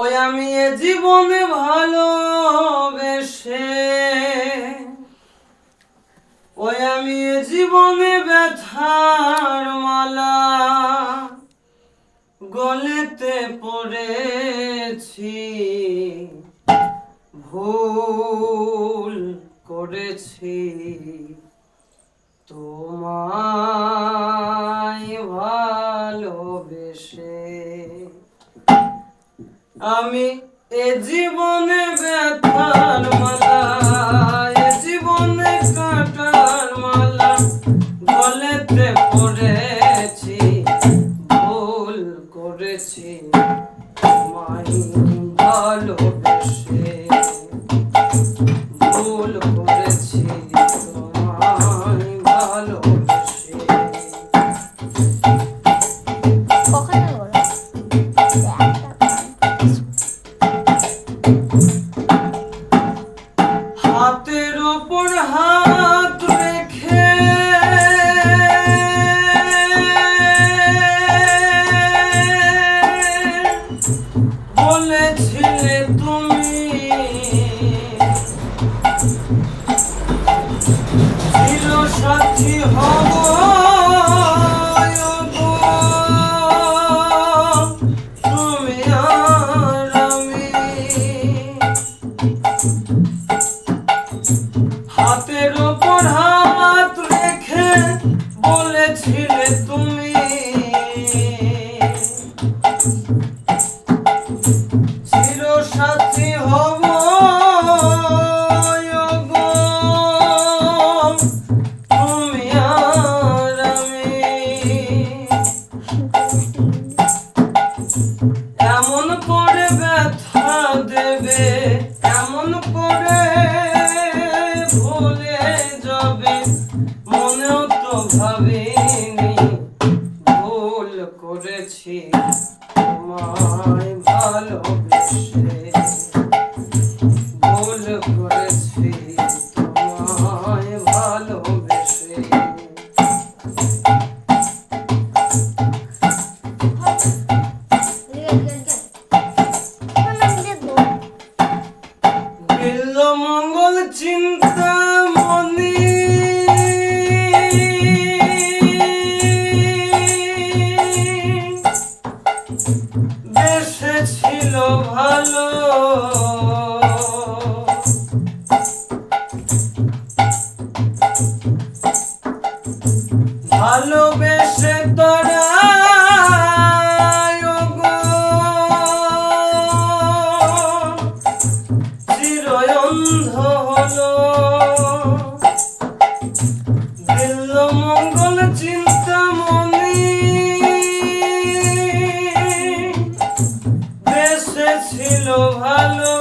ওই আমি এ জীবনে ভালোবেসে, ওই আমি এ জীবনে ব্যথার মালা গলেতে পড়েছি, ভুল করেছি তোমায় ভালোবেসে। আমি এ জীবনে ব্যথার মালা, এ জীবনে কাটার মালা গলেতে পড়েছি, ভুল করেছি তোমায় ভালোবেসে, ভুল করেছি তোমায় ভালোবেসে। হাতের ওপর হাত রেখে বলেছিলে তুমি চিরসাথী হব, তুমি আর আমি। হাতের ওপর হাত রেখে বলেছিলে তুমি চিরসাথী হব গো, তুমি আর আমি। এমন করে ব্যথা দেবে, এমন করে ভুলে যাবে, মনেও তো ভাবিনি ভুল করেছি তোমায় ভালোবেসে, ভুল করেছি তোমায় ভালোবেসে। বিল্বমঙ্গল চিন্তামণি বেসেছিল ভালো, ভালোবেসে তোরা চিরঅন্ধ হলো। বিল্বমঙ্গল চিন্তামণি বেসেছিল ভালো।